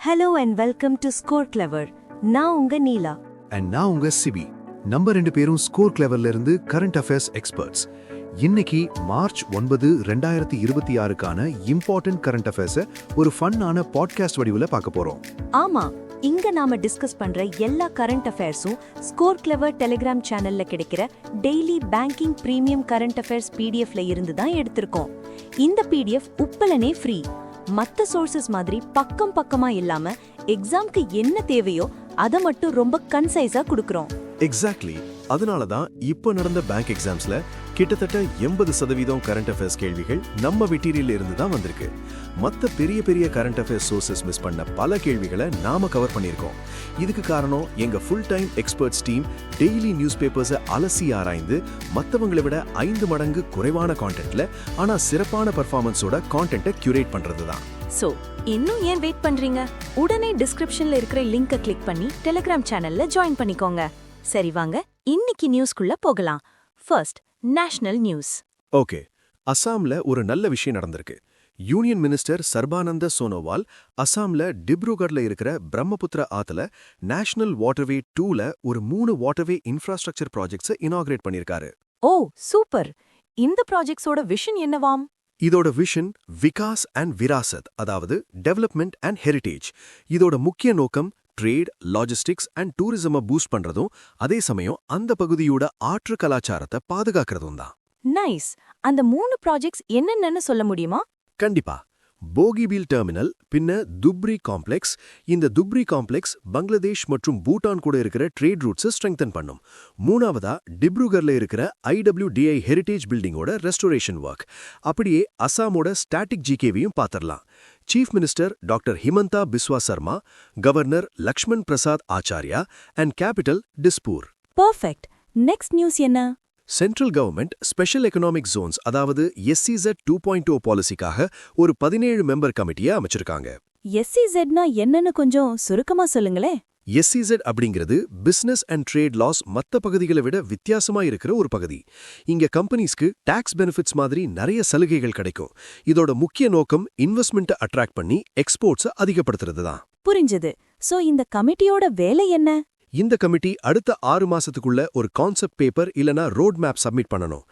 Hello and welcome to Score Clever. நான் உங்க நீலா. And நான் உங்க சிபி. நம்ம ரெண்டு பேரும் ஸ்கோர் கிளவர்ல இருந்து கரண்ட் அஃபேர்ஸ் எக்ஸ்பர்ட்ஸ். இன்னைக்கு மார்ச் 9, 2026க்கான இம்பார்ட்டன்ட் கரண்ட் அஃபேர்ஸை ஒரு ஃபன்னான பாட்காஸ்ட் வடிவுல பார்க்க போறோம். ஆமா, இங்க நாம டிஸ்கஸ் பண்ற எல்லா கரண்ட் அஃபேர்ஸும் ஸ்கோர் கிளவர் டெலிகிராம் சேனல்ல கிடைக்கிற daily banking premium current affairs பிடிஎஃப்ல இருந்து தான் எடுத்திருக்கோம். இந்த பிடிஎஃப் உப்பலனே ஃப்ரீ. மத்த சோர்சஸ் மாதிரி பக்கம் பக்கமா இல்லாம எக்ஸாம்க்கு என்ன தேவையோ அதை மட்டும் ரொம்ப கன்சைஸா கொடுக்கறோம். எக்ஸாக்ட்லி. அதனால தான் இப்போ நடந்த பேங்க் எக்ஸாம்ஸ்ல கிட்டத்தட்ட 80% கரண்ட் அஃபேர்ஸ் கேள்விகள் நம்ம மெட்டீரியல்ல இருந்து தான் வந்திருக்கு. மற்ற பெரிய பெரிய கரண்ட் அஃபேர்ஸ் சோர்சஸ் மிஸ் பண்ண பல கேள்விகளை நாம கவர் பண்ணியிருக்கோம். இதுக்கு காரணம் எங்க full time experts team daily news பேப்பர்ஸை அலசி ஆராய்ந்து மற்றவங்களை விட 5 மடங்கு குறைவான கான்டென்ட்ல ஆனா சிறப்பான பர்ஃபார்மன்ஸோட கான்டென்ட்டை கியூரேட் பண்றது தான். சோ இன்னும் ஏன் வெயிட் பண்றீங்க? உடனே டிஸ்கிரிப்ஷன்ல இருக்கிற லிங்கை கிளிக் பண்ணி டெலிகிராம் சேனல்ல ஜாயின் பண்ணிக்கோங்க. சரி வாங்க இன்னைக்கு நியூஸ்க்குள்ள போகலாம். First national news. ஓகே, அசாம்ல ஒரு நல்ல விஷயம் நடந்திருக்கு. யூனியன் மினிஸ்டர் சர்பானந்த சோனோவால் அசாம்ல டிப்ருகர்ல இருக்கிற பிரம்மபுத்திரா ஆத்துல நேஷனல் வாட்டர்வே 2ல ஒரு 3 வாட்டர்வே இன்ஃப்ராஸ்ட்ரக்சர் ப்ராஜெக்ட்ஸை இனாகிரேட் பண்ணிருக்காரு. ஓ சூப்பர். இந்த ப்ராஜெக்ட்ஸோட விஷன் என்னவாம்? இதோட விஷன் விகாஸ் அண்ட் விராசத், அதாவது டெவலப்மெண்ட் அண்ட் ஹெரிட்டேஜ். இதோட முக்கிய நோக்கம் ட்ரேட், லாஜிஸ்டிக்ஸ் அண்ட் டூரிசமை பூஸ்ட் பண்றதும் அதே சமயம் அந்த பகுதியோட ஆற்று கலாச்சாரத்தை பாதுகாக்கிறதும் தான். நைஸ். அந்த 3 ப்ராஜெக்ட்ஸ் என்னென்னு சொல்ல முடியுமா? கண்டிப்பா. போகிபீல் டெர்மினல், பின்ன துப்ரி காம்ப்ளெக்ஸ். இந்த துப்ரி காம்ப்ளெக்ஸ் பங்களாதேஷ் மற்றும் பூட்டான் கூட இருக்கிற ட்ரேட் ரூட்ஸை ஸ்ட்ரெங்தன் பண்ணும். மூணாவதா டிப்ருகர்ல இருக்கிற IWDI ஹெரிட்டேஜ் பில்டிங்கோட ரெஸ்டோரேஷன் ஒர்க். அப்படியே அசாமோட ஸ்டாட்டிக் ஜிகேவையும் பாத்திரலாம். Chief minister doctor Himanta Biswa Sarma, governor Lakshman Prasad Acharya and capital Dispur. Perfect. Next news என்ன? Central government special economic zones, அதாவது SEZ 2.0 பாலிசிக்காக ஒரு 17 மெம்பர் கமிட்டியை அமைச்சிருக்காங்க. SEZனா என்னன்னு கொஞ்சம் சுருக்கமா சொல்லுங்களே. SEZ அப்படிங்கிறது பிசினஸ் அண்ட் ட்ரேட் லாஸ் மற்ற பகுதிகளை விட வித்தியாசமா இருக்கிற ஒரு பகுதி. இங்க கம்பெனிஸ்க்கு டாக்ஸ் பெனிஃபிட்ஸ் மாதிரி நிறைய சலுகைகள் கிடைக்கும். இதோட முக்கிய நோக்கம் இன்வெஸ்ட்மெண்ட்டை அட்ராக்ட் பண்ணி எக்ஸ்போர்ட்ஸை அதிகப்படுத்துறது தான். புரிஞ்சது. சோ இந்த கமிட்டியோட வேலை என்ன? இந்த கமிட்டி அடுத்த 6 மாசத்துக்குள்ள ஒரு கான்செப்ட் பேப்பர் இல்லனா ரோட் மேப் சப்மிட் பண்ணணும்.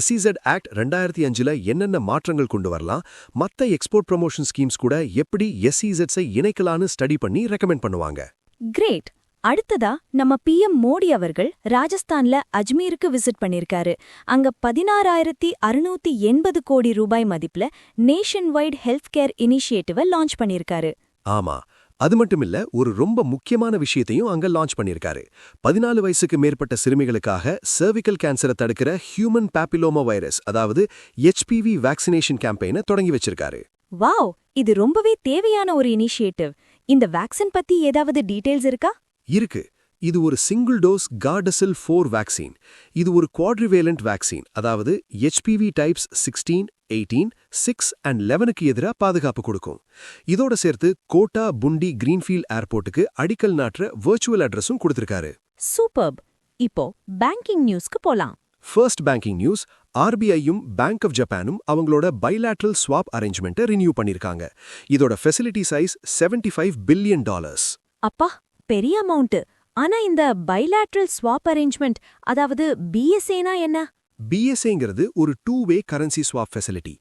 SEZ ஆக்ட் 2005ல என்னென்ன மாற்றங்கள் கொண்டு வரலாம், மத்த எக்ஸ்போர்ட் ப்ரமோஷன் ஸ்கீம்ஸ் கூட எப்படி SEZஐ இணைக்கலான்னு ஸ்டடி பண்ணி ரெக்கமெண்ட் பண்ணுவாங்க. கிரேட். அடுத்ததா நம்ம PM மோடி அவர்கள் ராஜஸ்தான்ல அஜ்மீருக்கு விசிட் பண்ணிருக்காரு. அங்க 16,680 கோடி ரூபாய் மதிப்புல nationwide health care initiative launch பண்ணிருக்காரு. ஆமா, அது மட்டும் இல்ல, ஒரு ரொம்ப முக்கியமான விஷயத்தையும் அங்க லான்ச் பண்ணிருக்காரு. 14 வயசுக்கு மேற்பட்ட சிறுமிகளுக்காக சர்விக்கல் கேன்சரை தடுக்கிற ஹியூமன் பாப்பிலோமா வைரஸ், அதாவது HPV வேக்சினேஷன் கேம்பெயினை தொடங்கி வச்சிருக்காரு. வாவ், இது ரொம்பவே தேவையான ஒரு இனிஷியேட்டிவ். இந்த வேக்சின் பத்தி ஏதாவது டீடைல்ஸ் இருக்கா? இருக்கு. இது ஒரு சிங்கிள் டோஸ் கார்டசில் 4 வேக்சின். இது ஒரு குவாட்ரிவேலண்ட் வேக்சின், அதாவது HPV டைப்ஸ் 16, 18, 6 and 11க்கு எதிராக பாதுகாப்பு கொடுக்கும். இதோட சேர்த்து கோட்டா புண்டி கிரீன்ஃபீல்ட் ஏர்போர்ட்டுக்கு அடிக்கல் நாட்டுற வர்ச்சுவல் அட்ரஸும் கொடுத்திருக்காரு. சூப்பர்ப். இப்போ பேங்கிங் நியூஸ்க்கு போலாம். First banking news. RBIயும் பேங்க் ஆஃப் ஜப்பானும் அவங்களோட பைலேட்ரல் ஸ்வாப் அரேஞ்ச்மெண்ட்டை ரினியூ பண்ணிருக்காங்க. இதோட ஃபெசிலிட்டி சைஸ் $75 பில்லியன். அப்பா, பெரிய அமௌண்ட். ஆனா இந்த பைலேட்ரல் ஸ்வாப் அரேஞ்ச்மெண்ட், அதாவது BSAனா என்ன? BSAங்கிறது ஒரு 2-வே கரன்சி ஸ்வாப் ஃபெசிலிட்டி.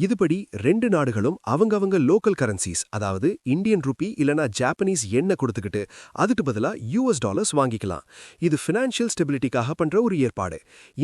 இதுபடி 2 நாடுகளும் அவங்கவங்க லோக்கல் கரன்சிஸ், அதாவது இந்தியன் ரூபி இல்லனா ஜாப்பனீஸ் எண்ணெய் கொடுத்துக்கிட்டு அதுக்கு பதிலா US டாலர்ஸ் வாங்கிக்கலாம். இது ஃபினான்ஷியல் ஸ்டெபிலிட்டிக்காக பண்ற ஒரு ஏற்பாடு.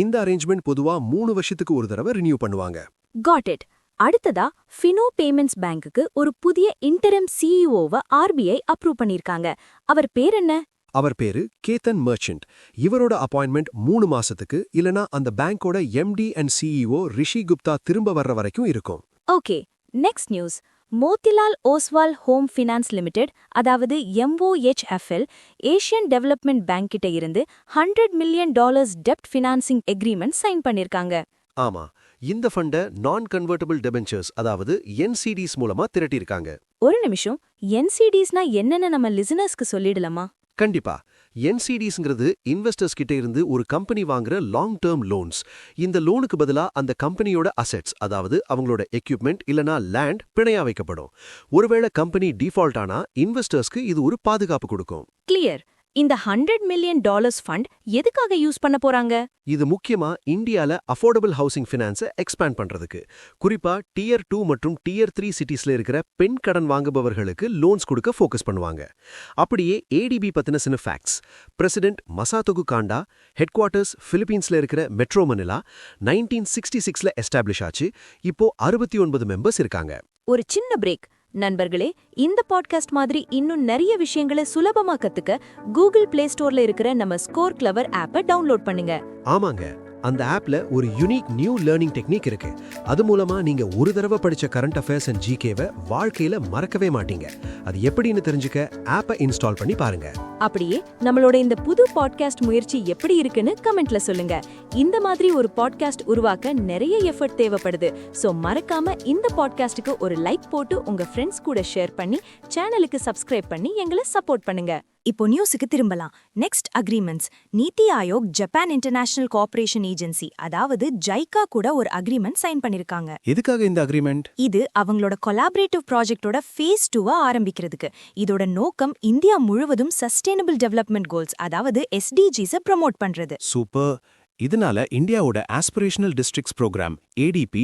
இந்த அரேஞ்ச்மெண்ட் பொதுவா 3 வருஷத்துக்கு ஒரு தடவை ரினியூ பண்ணுவாங்க. Got it. அடுத்ததா ஃபினோ பேமெண்ட்ஸ் பேங்க்குக்கு ஒரு புதிய இன்டரிம் CEOவை RBI அப்ரூவ் பண்ணிருக்காங்க. அவர் பேர் என்ன? அவர் பேரு கேத்தன் மர்ச்சன்ட். இவரோட அப்பாயின்மெண்ட் 3 மாசத்துக்கு இல்லனா அந்த பேங்கோட MD அண்ட் CEO ரிஷி குப்தா திரும்ப வர்ற வரைக்கும் இருக்கும். Okay, next news. Motilal Oswal home finance limited, அதாவது MOHFL, ஏசியன் டெவலப்மெண்ட் பேங்க் கிட்ட இருந்து $100 மில்லியன் டெப்ட் ஃபினான்சிங் எக்ரீமெண்ட் சைன் பண்ணிருக்காங்க. ஆமா, இந்த ஃபண்டை நான் கன்வெர்ட்டிபிள் டெபென்ச்சர்ஸ், அதாவது NCDs மூலமா திரட்டியிருக்காங்க. ஒரு நிமிஷம், NCDஸ்னா என்னன்னு நம்ம லிசனர்ஸ்க்கு சொல்லிடலாமா? கண்டிப்பா. என்சிடிஸ்ங்கிறது இன்வெஸ்டர்ஸ் கிட்ட இருந்து ஒரு கம்பெனி வாங்குற லாங் டேர்ம் லோன்ஸ். இந்த லோனுக்கு பதிலா அந்த கம்பெனியோட அசெட்ஸ், அதாவது அவங்களோட எக்யூப்மெண்ட் இல்லனா லேண்ட் பிணையா வைக்கப்படும். ஒருவேளை கம்பெனி டிஃபால்ட் ஆனா இன்வெஸ்டர்ஸ்க்கு இது ஒரு பாதுகாப்பு கொடுக்கும். கிளியர். இந்த $100 மில்லியன் ஃபண்ட் எதுக்காக யூஸ் பண்ண போறாங்க? இது முக்கியமா இந்தியால அஃபோர்டபிள் ஹவுசிங் ஃபினான்ஸை எக்ஸ்பேண்ட் பண்றதுக்கு, குறிப்பா Tier 2 மற்றும் Tier 3 சிட்டிஸ்ல இருக்கிற பெண் கடன் வாங்குபவர்களுக்கு லோன்ஸ் கொடுக்க ஃபோக்கஸ் பண்ணுவாங்க. அப்படியே ஏடிபி பத்தின சின்ன ஃபேக்ட்ஸ். பிரசிடென்ட் மசாதோகு காண்டா ஹெட்குவார்ட்டர்ஸ் பிலிப்பீன்ஸ்ல இருக்கிற மெட்ரோ மனிலா 1966ல எஸ்டாப்ளிஷ் ஆச்சு. இப்போ 69 மெம்பர்ஸ் இருக்காங்க. ஒரு சின்ன பிரேக். நண்பர்களே, இந்த பாட்காஸ்ட் மாதிரி இன்னும் நிறைய விஷயங்களை சுலபமா கத்துக்க கூகுள் பிளே ஸ்டோர்ல இருக்கிற நம்ம ஸ்கோர் கிளவர் ஆப்பை டவுன்லோட் பண்ணுங்க. ஆமாங்க, அந்த ஆப்ல ஒரு யூனிக் நியூ லேர்னிங் டெக்னிக் இருக்கு. அது மூலமா நீங்க ஒரு தடவை படிச்ச கரண்ட் அஃபேர்ஸ் அண்ட் ஜிகேவை வாழ்க்கையில மறக்கவே மாட்டீங்க. அது எப்படின்னு தெரிஞ்சுக்க ஆப்பை இன்ஸ்டால் பண்ணி பாருங்க. அப்படியே நம்மளோட இந்த புது பாட்காஸ்ட் முயற்சி எப்படி இருக்குன்னு கமெண்ட்ல சொல்லுங்க. இந்த மாதிரி ஒரு பாட்காஸ்ட் உருவாக்க நிறைய எஃபர்ட் தேவைப்படுது. சோ மறக்காம இந்த பாட்காஸ்டுக்கு ஒரு லைக் போட்டு உங்க ஃப்ரெண்ட்ஸ் கூட ஷேர் பண்ணி சேனலுக்கு சப்ஸ்கிரைப் பண்ணி எங்களை சப்போர்ட் பண்ணுங்க. இப்போ நியூஸுக்கு திரும்பலாம். Next agreements. NITI Aayog Japan international cooperation agency அதாவது ஜைகா கூட ஒரு அக்ரிமெண்ட் சைன் பண்ணிருக்காங்க. எதுக்காக இந்த அக்ரிமெண்ட்? இது அவங்களோட கொலாபரேட்டிவ் ப்ராஜெக்ட்டோட ஃபேஸ் 2 ஆரம்பிக்கிறதுக்கு. இதோட நோக்கம் இந்தியா முழுவதும் சஸ்டைனபிள் டெவலப்மெண்ட் கோல்ஸ் அதாவது SDGs ப்ரோமோட் பண்றது. சூப்பர். இதனால இந்தியாவோட ஆஸ்பிரேஷனல் டிஸ்ட்ரிக்ட்ஸ் ப்ரோக்ராம் ADP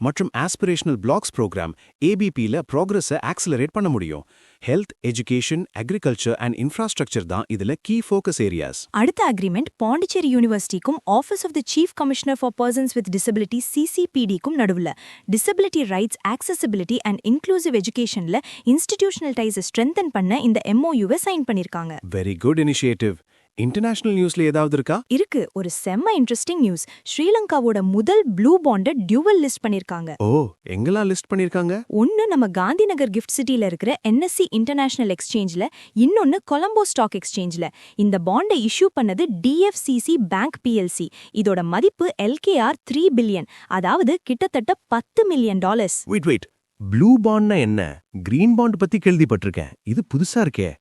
மற்றும் ஆஸ்பிரேஷனல் பிளாக்ஸ் ப்ரோக்ராம் ABPல ப்ராக்ரஸை ஆக்சிலரேட் பண்ண முடியும். Health, education, agriculture and infrastructure தான் இதுல கீ ஃபோக்கஸ் ஏரியாஸ். அடுத்த அக்ரிமெண்ட் பாண்டிச்சேரி யூனிவர்சிட்டிக்கும் office of the chief commissioner for persons with disability CCPDக்கும் நடுவுல disability rights, accessibility and inclusive எஜுகேஷன்ல இன்ஸ்டிடியூஷனல் டைஸை ஸ்ட்ரென்தன் பண்ண இந்த MOUவை சைன் பண்ணிருக்காங்க. Very good initiative. இன்டர்நேஷனல் நியூஸ்ல ஏதாவது இருக்கா? இருக்கு. ஒரு செம்ம இன்ட்ரெஸ்டிங் நியூஸ். ஸ்ரீலங்காவோட முதல் ப்ளூ பாண்டை டியூவல் லிஸ்ட் பண்ணிருக்காங்க. ஓ, எங்கெல்லாம் லிஸ்ட் பண்ணிருக்காங்க? ஒன்னு நம்ம காந்திநகர் கிஃப்ட் சிட்டில இருக்கிற NSE இன்டர்நேஷனல் எக்ஸ்சேஞ்ச்ல, இன்னொன்னு கொலம்போ ஸ்டாக் எக்ஸ்சேஞ்ச்ல. இந்த பாண்டை இஷ்யூ பண்ணது DFCC பேங்க் PLC. இதோட மதிப்பு LKR 3 பில்லியன், அதாவது கிட்டத்தட்ட $10 மில்லியன். வெயிட், ப்ளூ பாண்ட்னா என்ன? கிரீன் பாண்ட் பத்தி கேள்விப்பட்டிருக்கேன். இது புதுசா இருக்கே.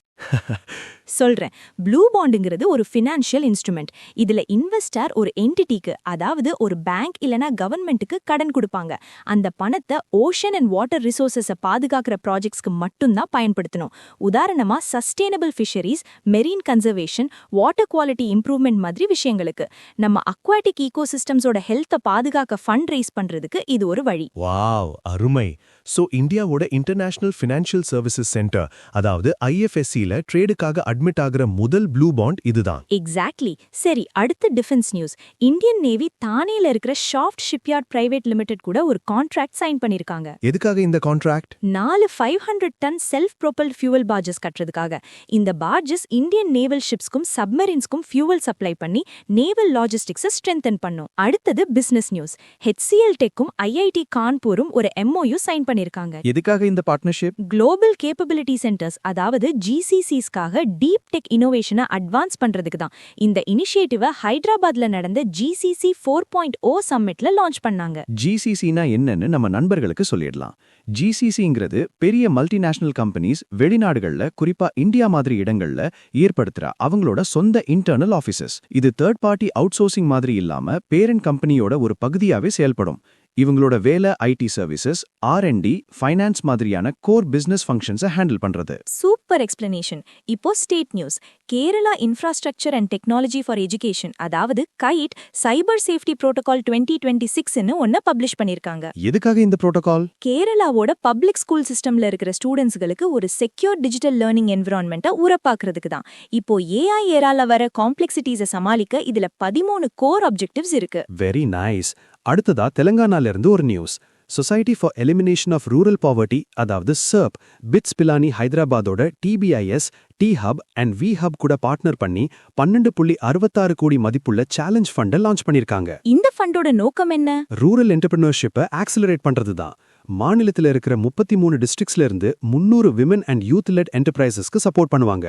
சொல்றேன். ப்ளூ பாண்டுங்கிறது ஒரு ஃபினான்ஷியல் இன்ஸ்ட்ருமெண்ட். இதுல இன்வெஸ்டர் ஒரு என்டிட்டிக்கு, அதாவது ஒரு பேங்க் இல்லனா கவர்மெண்ட்டுக்கு கடன் கொடுப்பாங்க. அந்த பணத்தை ஓஷன் அண்ட் வாட்டர் ரிசோர்சஸை பாதுகாக்கிற ப்ராஜெக்ட்ஸ்க்கு மட்டும்தான் பயன்படுத்தணும். உதாரணமா sustainable fisheries, marine conservation, water quality improvement மாதிரி விஷயங்களுக்கு. நம்ம அக்வாட்டிக் ஈகோசிஸ்டம்ஸோட ஹெல்த்தை பாதுகாக்க ஃபண்ட் ரைஸ் பண்றதுக்கு இது ஒரு வழி. வாவ், அருமை. சோ இந்தியாவோட இன்டர்நேஷனல் ஃபினான்ஷியல் சர்வீசஸ் சென்டர் அதாவது IFSCல ட்ரேடுக்காக அட்மிட் ஆகிற முதல் ப்ளூ பாண்ட் இதுதான். எக்ஸாக்ட்லி. சரி, அடுத்த டிஃபென்ஸ் நியூஸ். இந்தியன் நேவி தானேல இருக்கிற ஷாஃப்ட் ஷிப்யார்ட் பிரைவேட் லிமிடெட் கூட ஒரு கான்ட்ராக்ட் சைன் பண்ணிருக்காங்க. எதுக்காக இந்த contract? 4 500 tonne self propel fuel barges கட்டுறதுக்காக. இந்த பார்ஜஸ் இந்தியன் நேவல் ஷிப்ஸ்க்கும் சப்மரீன்ஸ்க்கும் ஃபியூவல் சப்ளை பண்ணி நேவல் லாஜிஸ்டிக்ஸை ஸ்ட்ரென்தன் பண்ணும். அடுத்தது பிசினஸ் நியூஸ். HCL டெக்கும் IIT கான்பூரும் ஒரு MOU சைன் பண்ணிருக்காங்க. எதுக்காக இந்த பார்ட்னர்ஷிப்? குளோபல் கேப்பபிலிட்டி சென்டர்ஸ் அதாவது GCCஸ்க்காக டீப் டெக் இனோவேஷனை அட்வான்ஸ் பண்றதுக்கு தான். இந்த இனிஷியேட்டிவை ஹைதராபாத்ல நடந்த GCC 4.0 சம்மிட்ல லான்ச் பண்ணாங்க. GCCனா என்னன்னு நம்ம நண்பர்களுக்கு சொல்லிடலாம். GCCங்கிறது பெரிய மல்டிநேஷனல் கம்பெனிஸ் வெளிநாடுகள்ல, குறிப்பா இந்தியா மாதிரி இடங்கள்ல ஏற்படுத்துற அவங்களோட சொந்த இன்டர்னல் ஆபீசஸ். இது தேர்ட் பார்ட்டி அவுட்சோர்சிங் மாதிரி இல்லாம பேரண்ட் கம்பெனியோட ஒரு பகுதியாவே செயல்படும். இவங்களோட வேலை IT சர்வீசஸ், R&D, ஃபைனான்ஸ் மாதிரியான கோர் பிசினஸ் ஃபங்க்ஷன்ஸை ஹேண்டில் பண்றது. Super explanation. இப்போ state news. Kerala infrastructure and technology for education அதாவது KITE சைபர் சேஃப்டி புரோட்டோகால் 2026ன்னு ஒன்ன பப்ளிஷ் பண்ணிருக்காங்க. எதுக்காக இந்த புரோட்டோகால்? கேரளாவோட பப்ளிக் ஸ்கூல் சிஸ்டம்ல இருக்கிற ஸ்டூடெண்ட்ஸ்களுக்கு ஒரு செக்யூர் டிஜிட்டல் லேர்னிங் என்விரான்மெண்ட்டை உரப்பாக்குறதுக்கு தான். இப்போ AI ஏரால வர காம்ப்ளெக்சிட்டிஸை சமாளிக்க இதுல 13 கோர் ஆப்ஜெக்டிவ்ஸ் இருக்கு. Very nice. அடுத்ததா தெலங்கானால இருந்து ஒரு news. Society for elimination of rural poverty அதாவது SERP பிட்ஸ் பிலானி ஹைதராபாதோட TBIS, T-Hub அண்ட் V-Hub கூட பார்ட்னர் பண்ணி 12.66 கோடி மதிப்புள்ள சேலஞ்ச் ஃபண்டை லான்ச் பண்ணிருக்காங்க. இந்த ஃபண்டோட நோக்கம் என்ன? ரூரல் என்டர்பிரினர்ஷிப்பை ஆக்சிலரேட் பண்றதுதான். மாநிலத்தில் இருக்கிற 33 டிஸ்ட்ரிக்ட்ஸ்ல இருந்து 300 விமன் அண்ட் யூத் லெட் என்டர்பிரைசஸ்க்கு சப்போர்ட் பண்ணுவாங்க.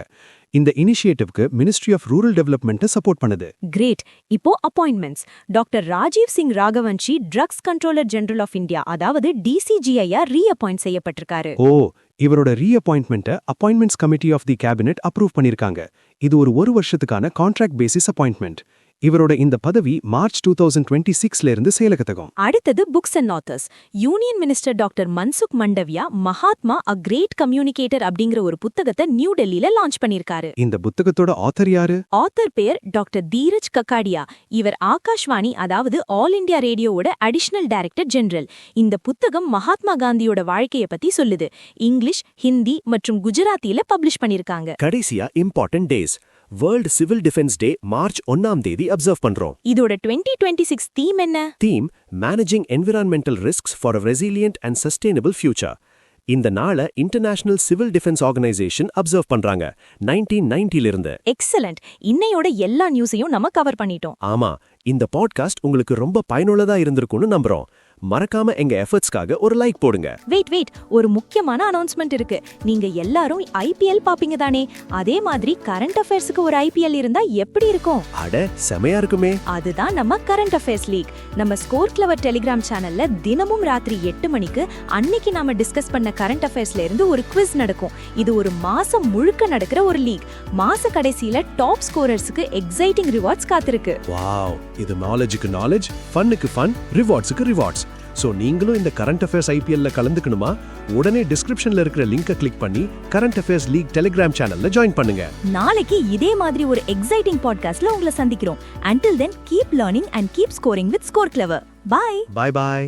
இந்த இனிஷியேட்டிவ்க்கு ministry of rural development support பண்ணுது. கிரேட். இப்போ appointments. Doctor Rajeev Singh Raghuvanshi drugs controller general of India அதாவது DCGI ரீஅப்பாயிண்ட் செய்யப்பட்டிருக்காரு. ஓ, இவரோட ரீஅப்பாயின்மெண்ட்டை appointments committee of the cabinet approve பண்ணிருக்காங்க. இது ஒரு வருஷத்துக்கான கான்ட்ராக்ட் பேசிஸ் அப்பாயின்மெண்ட். இவரோட இந்த பதவி மார்ச் 2026ல இருந்து செயலகத்தகம். அடுத்தது books and authors. Union minister doctor Mansukh Mandaviya Mahatma a great communicator அப்படிங்கிற ஒரு புத்தகத்தை நியூ டெல்லியில லான்ச் பண்ணிருக்காரு. இந்த புத்தகத்தோட ஆத்தர் யாரு? ஆத்தர் பேர் டாக்டர் தீரஜ் கக்காடியா. இவர் ஆகாஷ்வாணி, அதாவது ஆல் இண்டியா ரேடியோவோட அடிஷனல் டைரக்டர் ஜெனரல். இந்த புத்தகம் மகாத்மா காந்தியோட வாழ்க்கைய பத்தி சொல்லுது. இங்கிலீஷ், ஹிந்தி மற்றும் குஜராத்தில பப்ளிஷ் பண்ணிருக்காங்க. கடைசியா important days. World civil defence டே மார்ச் 1ஆம் தேதி அப்சர்வ் பண்றோம். இதோட 2026 தீம் என்ன? Theme managing environmental risks for a resilient and sustainable future. இந்த நாளை international civil defence organisation observe பண்றாங்க 1990ல இருந்து. எக்ஸலண்ட். இன்னையோட எல்லா நியூஸையும் நம்ம கவர் பண்ணிட்டோம். ஆமா, இந்த பாட்காஸ்ட் உங்களுக்கு ரொம்ப பயனுள்ளதா இருந்திருக்கும்னு நம்புறோம். மறக்காம எங்க எஃபர்ட்ஸ்க்காக ஒரு லைக் போடுங்க. வெயிட், ஒரு முக்கியமான அனௌன்ஸ்மெண்ட் இருக்கு. நீங்க எல்லாரும் ஐபிஎல் பாப்பீங்க தானே? அதே மாதிரி கரண்ட் அஃபேர்ஸ்க்கு ஒரு ஐபிஎல் இருந்தா எப்படி இருக்கும்? அட, செமையா இருக்குமே. அதுதான் நம்ம கரண்ட் அஃபேர்ஸ் லீக். நம்ம ஸ்கோர் கிளவர் டெலிகிராம் சேனல்ல தினமும் ராத்திரி 8 மணிக்கு அன்னைக்கு நாம டிஸ்கஸ் பண்ண கரண்ட் அஃபேர்ஸ்ல இருந்து ஒரு குவிஸ் நடக்கும். இது ஒரு மாசம் முழுக்க நடக்கிற ஒரு லீக். மாச கடைசியில டாப் ஸ்கோரர்ஸ்க்கு எக்ஸைட்டிங் ரிவார்ட்ஸ் காத்திருக்கு. வாவ், இது நாலேஜுக்கு நாலேஜ், ஃபன்னுக்கு ஃபன், ரிவார்ட்ஸுக்கு ரிவார்ட்ஸ். சோ நீங்களும் இந்த கரண்ட் அஃபேர்ஸ் ஐபிஎல்ல கலந்துக்கணுமா? உடனே டிஸ்கிரிப்ஷன்ல இருக்கிற லிங்கை கிளிக் பண்ணி கரண்ட் அஃபேர்ஸ் லீக் டெலிகிராம் சேனல்ல ஜாயின் பண்ணுங்க. நாளைக்கு இதே மாதிரி ஒரு எக்ஸைட்டிங் பாட்காஸ்ட்ல உங்களை சந்திக்கிறோம். Until then, keep learning and keep scoring with Score Clever. Bye. Bye bye.